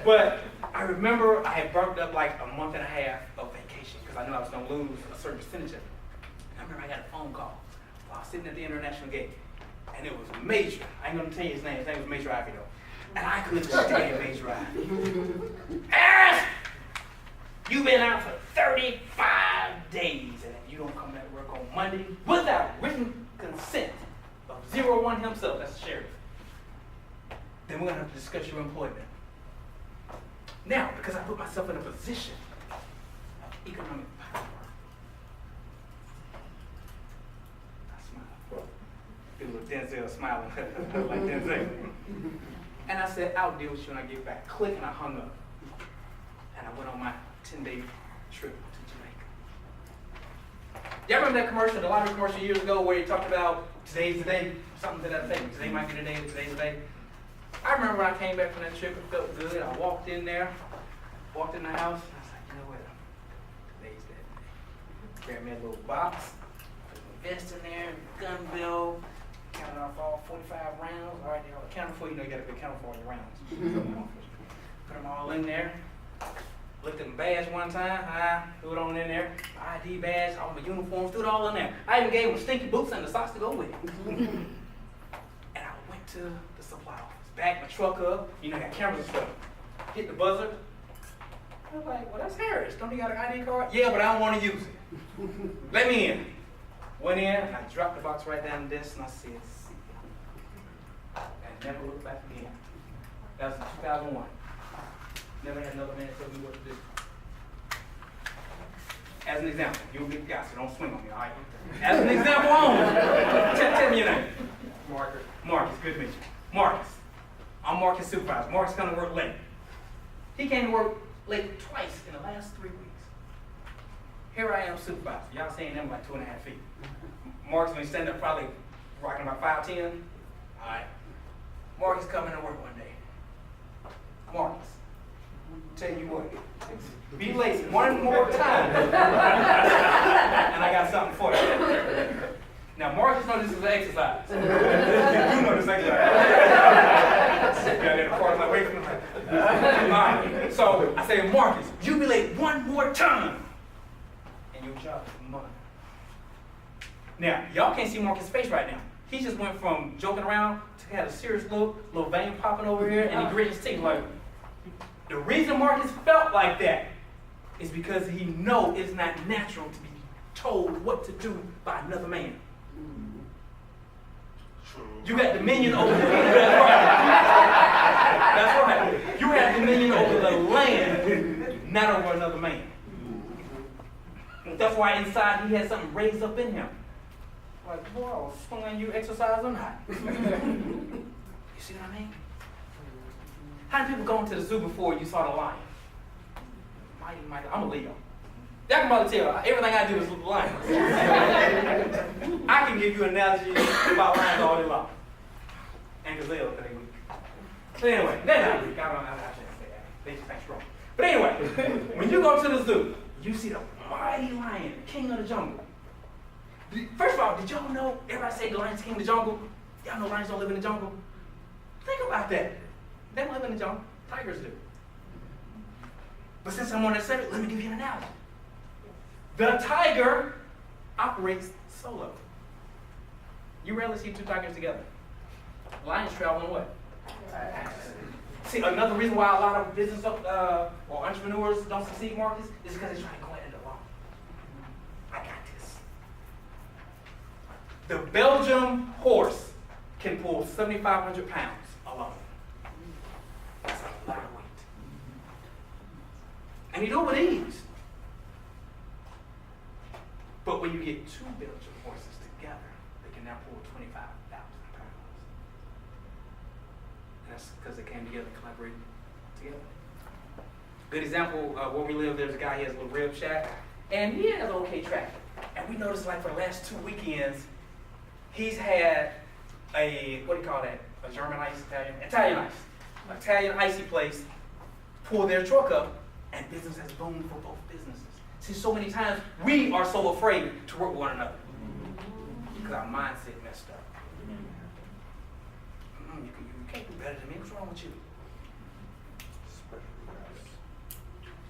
But I remember I had burnt up like a month and a half of vacation because I knew I was going to lose a certain percentage of it. And I remember I got a phone call while I was sitting at the International Gate. And it was Major. I ain't going to tell you his name. His name was Major Ivy though. And I couldn't stand Major Ivy. Harris! You've been out for 35 days and you don't come back to work on Monday without written consent of 01 himself, that's the sheriff. Then we're going to have to discuss your employment. Now, because I put myself in a position of economic power, I smiled. Did a little Denzel smiling like Denzel. And I said, I'll deal with you when I get back. Click, and I hung up. And I went on my 10-day trip to Jamaica. Y'all remember that commercial, the lottery commercial years ago where he talked about today's the day? Something to that effect. Today might be the day, today's the day. I remember when I came back from that trip, it felt good. I walked in the house, and I was like, you know what? Today's that day. Grabbed me a little box, put my vest in there, gun belt, counted off all 45 rounds. All right, they're all accounted for. You know you got to be accounted for all your rounds. Put them all in there. Looked at my badge one time, I threw it on in there, ID badge, all my uniforms, threw it all in there. I even gave them stinky boots and the socks to go with it. And I went to the supply office, backed my truck up, you know, got cameras and stuff. Hit the buzzer. I was like, well, that's Harris. Don't he got an ID card? Yeah, but I don't want to use it. Let me in. Went in, I dropped the box right down the desk, and I said, see. And never looked back again. That was in 2001. Never had another man tell me what to do. As an example, you'll get the guy, so don't swing on me, all right? As an example only, tell me your name. Marcus. Marcus, good to meet you. Marcus. I'm Marcus' supervisor. Marcus come to work late. He came to work late twice in the last 3 weeks. Here I am, supervisor. Y'all saying them like 2.5 feet. Marcus, when he stand up, probably rocking about 5'10". All right. Marcus coming to work one day. Marcus. Tell you what, be lazy one more time, and I got something for you. Now, Marcus knows this is an exercise. You do know this exercise. Yeah, they're part of my way from the all right. So I say, Marcus, you be late one more time, and your job is mine. Now, y'all can't see Marcus' face right now. He just went from joking around to had a serious look, little vein popping over here, and he gritted his teeth like. The reason Marcus felt like that is because he knows it's not natural to be told what to do by another man. True. You got dominion over the land. That's right. You have dominion over the land, not over another man. That's why inside he has something raised up in him. Like, boy, I was swinging you exercise or not. You see what I mean? How many people going to the zoo before you saw the lion? Mighty. I'm a Leo. Y'all can probably tell, everything I do is with lions. I can give you an analogy about lions all day long. And gazelles, because they weak. But anyway, they're not weak. I shouldn't say that. They just ain't strong. But anyway, when you go to the zoo, you see the mighty lion, the king of the jungle. First of all, did y'all know, everybody say the lion's king of the jungle? Y'all know lions don't live in the jungle? Think about that. They don't live in the jungle. Tigers do. But since I'm on that subject, let me give you an analogy. The tiger operates solo. You rarely see two tigers together. Lions travel in what? See, another reason why a lot of business or entrepreneurs don't succeed, Marcus, is because they're trying to go at it alone. I got this. The Belgian horse can pull 7,500 pounds alone. That's a lot of weight. And you do it with ease. But when you get two Belgian horses together, they can now pull 25,000 pounds. And that's because they came together and collaborated together. Good example, where we live, there's a guy, he has a little rib shack, and he has an okay tractor. And we noticed like for the last 2 weekends, he's had a, what do you call that? A German ice, Italian ice. Italian icy place, pull their truck up, and business has boomed for both businesses. See, so many times we are so afraid to work with one another because our mindset messed up. You can't do better than me. What's wrong with you?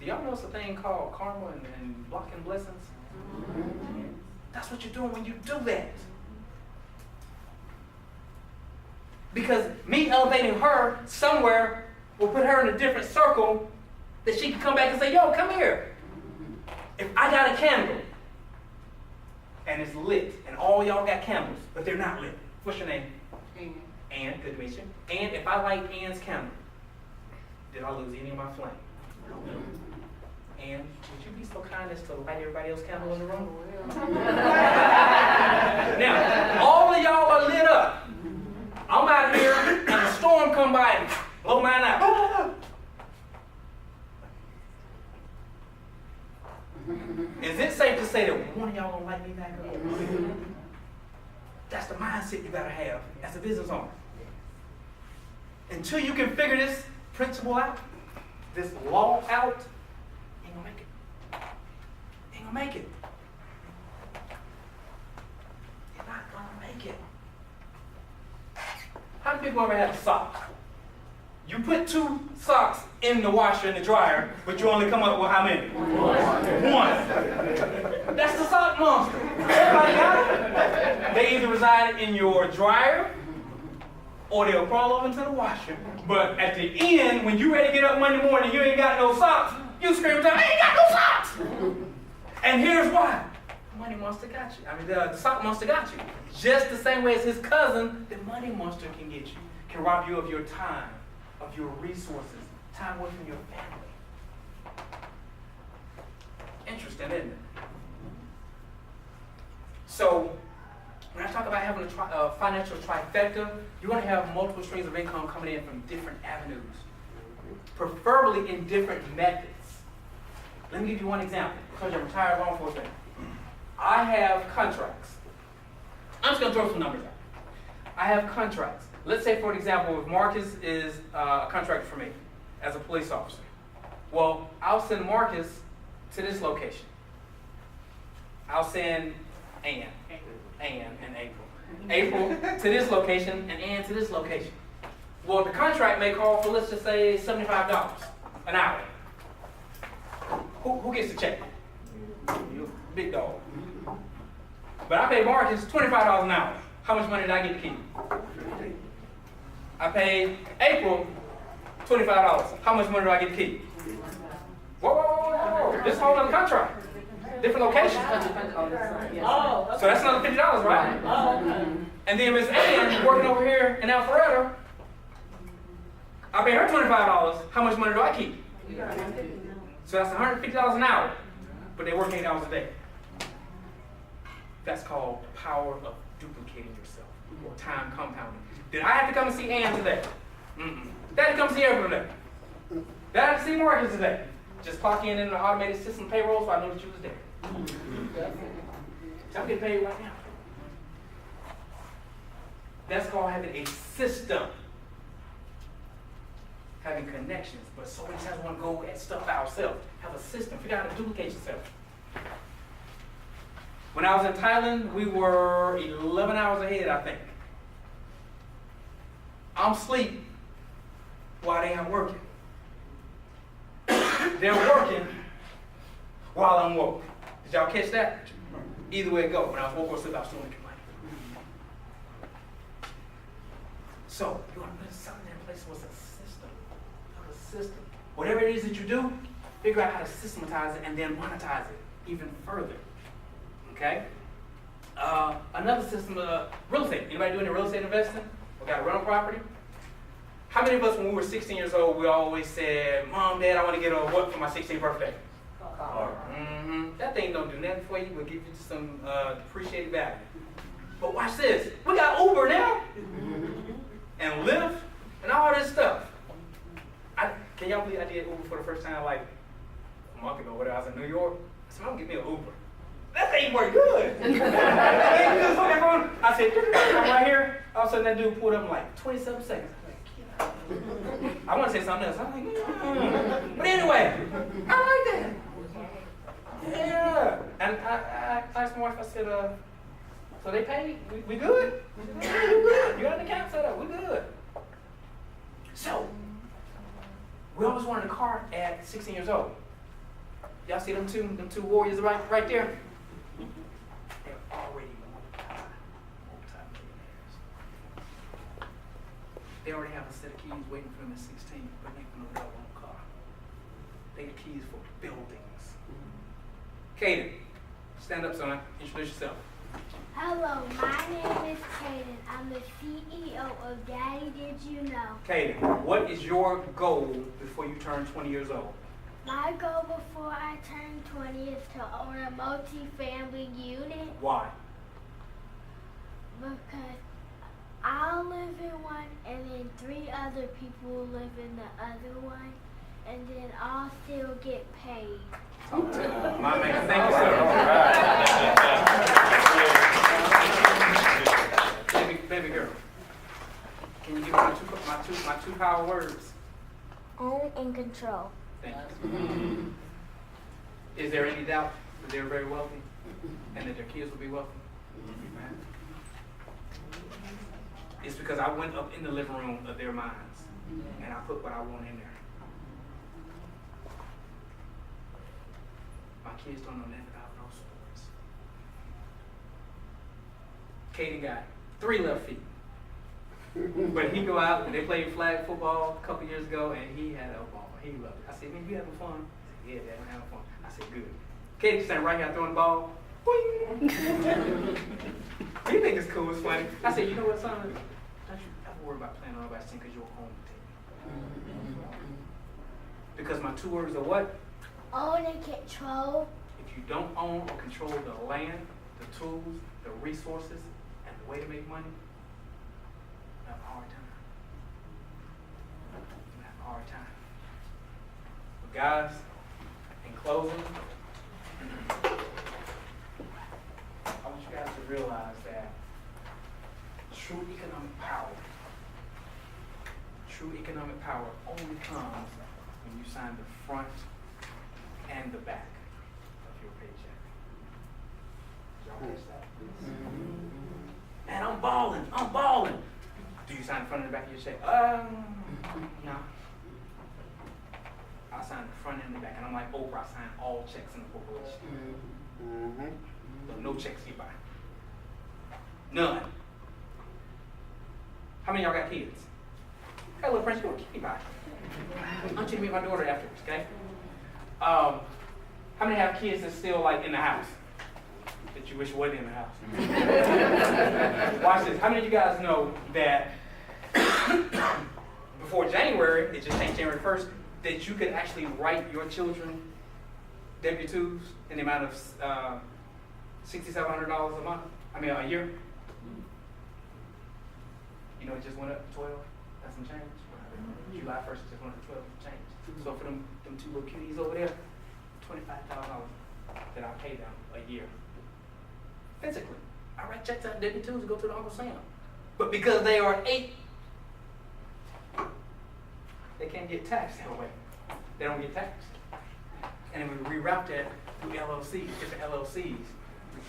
Do y'all know it's a thing called karma and blocking blessings? That's what you're doing when you do that. Because me elevating her somewhere will put her in a different circle that she can come back and say, yo, come here. If I got a candle and it's lit and all y'all got candles, but they're not lit. What's your name? Ann, good to meet you. And if I light Ann's candle, did I lose any of my flame? No. Ann, would you be so kind as to light everybody else's candle in the room? Now, all of y'all are lit up. I'm out here and a storm come by and blow mine out. Is it safe to say that one of y'all gonna light me back up? That's the mindset you gotta have as a business owner. Until you can figure this principle out, this law out, ain't gonna make it. Ain't gonna make it. You're not gonna make it. How many people ever had a sock? You put 2 socks in the washer and the dryer, but you only come up with how many? One. That's the sock monster. Everybody got it? They either reside in your dryer or they'll crawl over into the washer. But at the end, when you ready to get up Monday morning, you ain't got no socks, you scream and tell me, I ain't got no socks! And here's why. The money monster got you. I mean, the sock monster got you. Just the same way as his cousin, the money monster can get you. Can rob you of your time, of your resources, time away from your family. Interesting, isn't it? So, when I talk about having a financial trifecta, you're going to have multiple streams of income coming in from different avenues, preferably in different methods. Let me give you one example, because I'm retired law enforcement. I have contracts. I'm just going to throw some numbers out. I have contracts. Let's say, for example, if Marcus is a contractor for me as a police officer. Well, I'll send Marcus to this location. I'll send Ann and April to this location and Ann to this location. Well, the contract may call for, let's just say, $75 an hour. Who gets the check? You, big dog. But I pay Marcus $25 an hour. How much money did I get to keep? I paid April $25. How much money do I get to keep? Whoa. This is a whole other contract. Different location. So that's another $50, right? And then Miss Ann, working over here in Alpharetta, I pay her $25. How much money do I keep? So that's $150 an hour. But they work 8 hours a day. That's called the power of duplicating yourself, or time compounding. Did I have to come and see Ann today? Mm-mm. Did I have to come see April today? Did I have to see Marcus today? Just clock in the automated system payroll so I know that you was there. So I'm getting paid right now. That's called having a system. Having connections. But so many times we want to go at stuff ourselves. Have a system. Figure out how to duplicate yourself. When I was in Thailand, we were 11 hours ahead, I think. I'm asleep while they are working. They're working while I'm woke. Did y'all catch that? Either way it go. When I was woke or asleep, I was still making money. So, you want to put something in place with a system. Have a system. Whatever it is that you do, figure out how to systematize it and then monetize it even further. Okay? Another system, real estate. Anybody doing real estate investing? We got a rental property? How many of us, when we were 16 years old, we always said, Mom, Dad, I want to get a what for my 16th birthday? Car. Mm-hmm. That thing don't do nothing for you, but give you some depreciated value. But watch this. We got Uber now. And Lyft and all this stuff. Can y'all believe I did Uber for the first time like a month ago, whatever. I was in New York. I said, I'm going to get me an Uber. That thing worked good. I said, I'm right here. All of a sudden that dude pulled up in like 27 seconds. I want to say something else. I'm like, But anyway, I like that. Yeah. And I asked my wife, I said, so they paid? We good? Yeah, we good. You got an account set up. We good. So, we always wanted a car at 16 years old. Y'all see them two warriors right there? They're already multi-millionaires. They already have a set of keys waiting for them at 16, but they can no one car. They got keys for buildings. Caden, stand up, son. Introduce yourself. Hello, my name is Caden. I'm the CEO of Daddy Did You Know. Caden, what is your goal before you turn 20 years old? My goal before I turn 20 is to own a multi-family unit Why? because I'll live in one and then 3 other people will live in the other one and then I'll still get paid. My man, thank you, sir. Baby girl, can you give me my two power words? Own and control. Thank you. Is there any doubt that they're very wealthy and that their kids will be wealthy? It's because I went up in the living room of their minds and I put what I want in there. My kids don't know nothing about no sports. Caden got 3 left feet. But he go out and they played flag football a couple years ago and he had a ball. He loved it. I said, man, you having fun? He said, yeah, Dad, I'm having fun. I said, good. Caden standing right here throwing the ball. Boing. He think it's cool, it's funny. I said, you know what, son? Don't you ever worry about playing on nobody's team because you'll own the team. Because my 2 words are what? Own and control. If you don't own or control the land, the tools, the resources, and the way to make money, you have a hard time. You have a hard time. But guys, in closing, I want you guys to realize that true economic power only comes when you sign the front and the back of your paycheck. Did y'all catch that? Man, I'm balling. Do you sign the front and the back of your check? No. I sign the front and the back, and I'm like Oprah, I sign all checks in the corporation. So no checks get by. None. How many of y'all got kids? Hey, little Prince, you want to keep me by? I want you to meet my daughter afterwards, okay? How many have kids that's still like in the house? That you wish wasn't in the house? Watch this. How many of you guys know that before January, it just changed January 1st, that you could actually write your children W-2s in the amount of $6,700 a month? A year? You know, it just went up 12. That's some change. July 1st, it just went up 12 change. So for them 2 little cuties over there, $25,000 that I pay them a year. Physically. I write checks out W-2s to go to the Uncle Sam. But because they are 8, they can't get taxed that way. They don't get taxed. And then we reroute that through LLCs, different LLCs,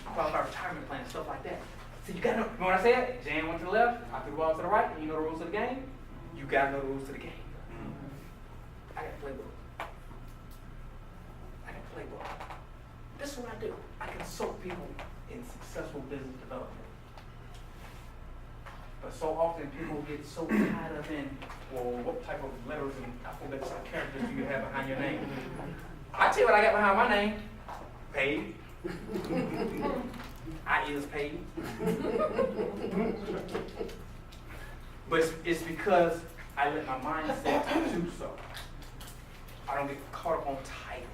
qualified retirement plans, stuff like that. So you gotta know, remember what I said? Jan went to the left, I threw the ball to the right, and you know the rules of the game? You gotta know the rules of the game. I gotta play ball. This is what I do. I consult people in successful business development. But so often people get so tied up in, well, what type of letters and alphabets and characters do you have behind your name? I tell you what I got behind my name. Paid. I is paid. But it's because I let my mindset do so. I don't get caught up on titles.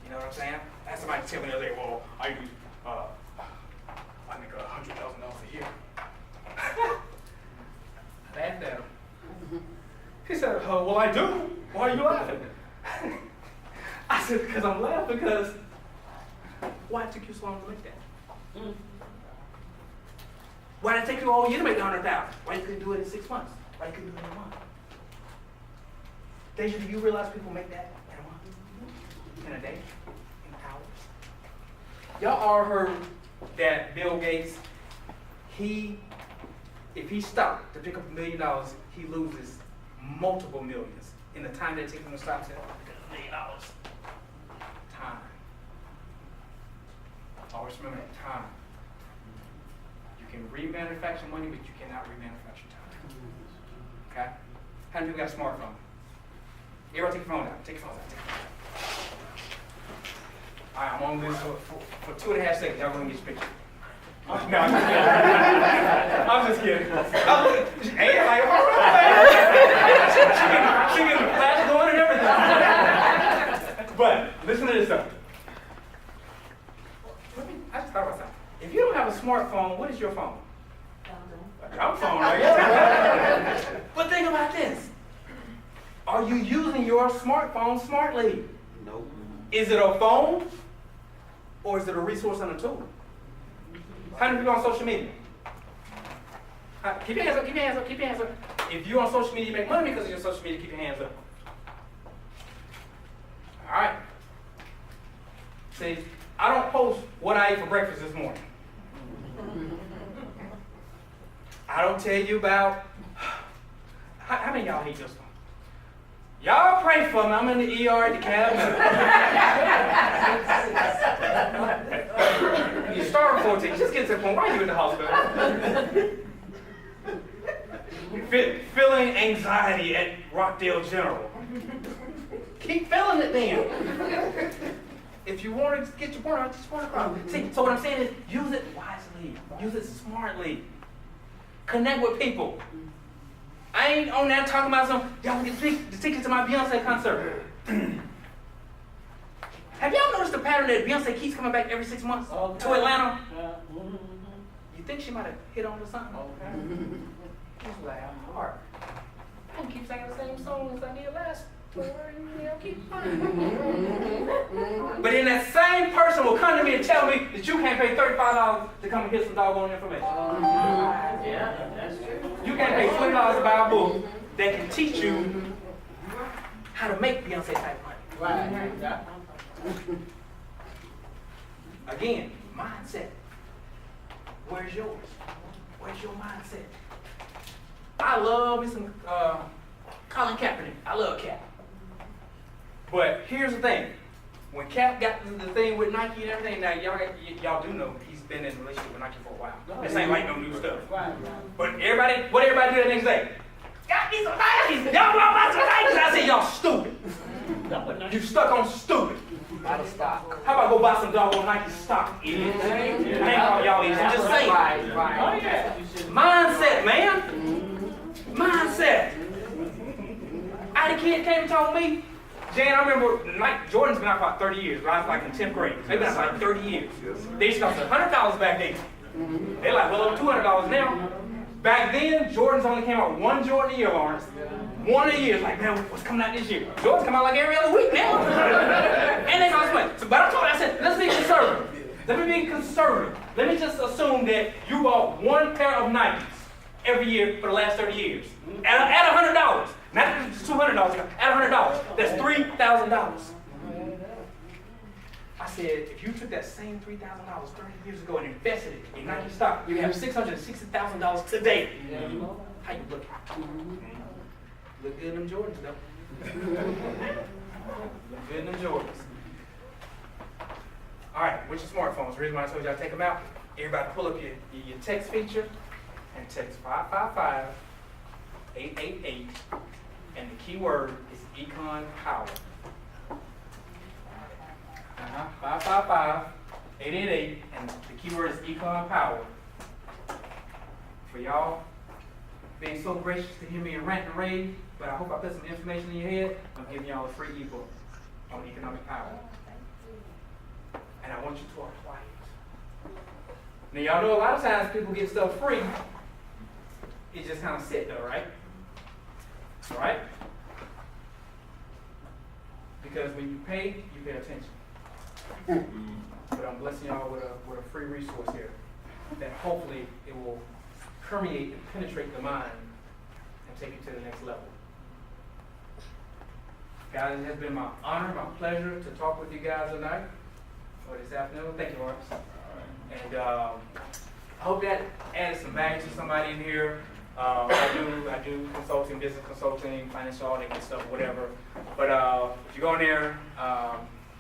You know what I'm saying? I had somebody tell me the other day, well, I make $100,000 a year. I laughed at him. He said, oh, well, I do. Why are you laughing? I said, because I'm laughing because why it took you so long to make that? Why did it take you all year to make $100,000? Why you couldn't do it in 6 months? Why you couldn't do it in a month? Deja, do you realize people make that in a month? In a day? In hours? Y'all all heard that Bill Gates, if he stopped to pick up $1 million, he loses multiple millions in the time that it takes them to stop and say, oh, $1 million. Time. Always remember that time. You can remanufacture money, but you cannot remanufacture time. Okay? How many people got a smartphone? Everybody take your phone out. Take your phones out. Take your phones out. All right, I'm on this for 2.5 seconds. Y'all gonna get your picture. No, I'm just kidding. I'm just kidding. Hey, like, all right. She getting the flash going and everything. But listen to this stuff. I just thought about something. If you don't have a smartphone, what is your phone? A dumb phone, right? But think about this. Are you using your smartphone smartly? Nope. Is it a phone or is it a resource and a tool? How many people on social media? Keep your hands up, keep your hands up, keep your hands up. If you're on social media, you make money because of your social media, keep your hands up. All right. See, I don't post what I ate for breakfast this morning. I don't tell you about, how many of y'all hate this one? Y'all pray for me, I'm in the ER at the cabinet. You start 14, just get to the point, why are you in the hospital? Feeling anxiety at Rockdale General. Keep feeling it then. If you want to get your point out, just point across. See, so what I'm saying is use it wisely. Use it smartly. Connect with people. I ain't on that talking about some, y'all get the tickets to my Beyonce concert. Have y'all noticed the pattern that Beyonce keeps coming back every 6 months to Atlanta? You think she might have hit on to something? She's like, I'm hard. I can keep singing the same song as I did last tour, and keep playing. But then that same person will come to me and tell me that you can't pay $35 to come and get some doggone information. Yeah, that's true. You can't pay $20 to buy a book that can teach you how to make Beyonce type money. Right. Again, mindset. Where's yours? Where's your mindset? I love me some Colin Kaepernick. I love Cap. But here's the thing. When Cap got the thing with Nike and everything, now y'all do know he's been in a relationship with Nike for a while. This ain't like no new stuff. But everybody, what everybody do the next day? Got me some Nikes. Y'all want to buy some Nikes? I said, y'all stupid. You stuck on stupid. Out of stock. How about go buy some doggone Nike stock, idiots? I ain't calling y'all idiots. I'm just saying. Right. Oh, yeah. Mindset, man. Mindset. I had a kid came and told me, Jan, I remember like Jordan's been out for about 30 years, right? Like in 10th grade. They've been out for like 30 years. They used to cost $100 back then. They're like, well, over $200 now. Back then, Jordans only came out one Jordan a year, Lawrence. One a year. Like, man, what's coming out this year? Jordans come out like every other week now. And they cost money. So, but I told her, I said, let's be conservative. Let me be conservative. Let me just assume that you bought one pair of Nikes every year for the last 30 years. At $100. Not just $200, at $100. That's $3,000. I said, if you took that same $3,000 30 years ago and invested it in Nike stock, you have $660,000 today. How you looking? Look good in them Jordans, though. Look good in them Jordans. All right, with your smartphones, the reason why I told you I take them out, everybody pull up your text feature and text 555-888, and the keyword is Econ Power. 555-888, and the keyword is Econ Power. For y'all being so gracious to hear me rant and rave, but I hope I put some information in your head. I'm giving y'all a free ebook on economic power. And I want you to apply it. Now y'all know a lot of times people get stuff free. It just kind of sit though, right? All right? Because when you pay attention. But I'm blessing y'all with a free resource here that hopefully it will permeate and penetrate the mind and take you to the next level. Guys, it has been my honor, my pleasure to talk with you guys tonight or this afternoon. Thank you, Lawrence. And I hope that added some value to somebody in here. I do consulting, business consulting, financial audit and stuff, whatever. But if you go in there,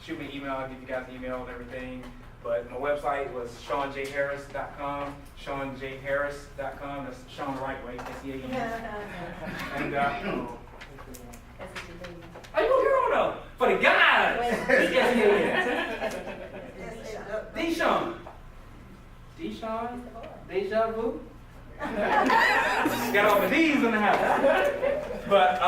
shoot me an email. I'll give you guys the email and everything. But my website was SeanJHarris.com. SeanJHarris.com. That's Sean the right way. S-E-A-N. And are you a hero though? For the guys. S-E-A-N. Deshaun. Deshaun? Deja vu? Got all the D's in the house. But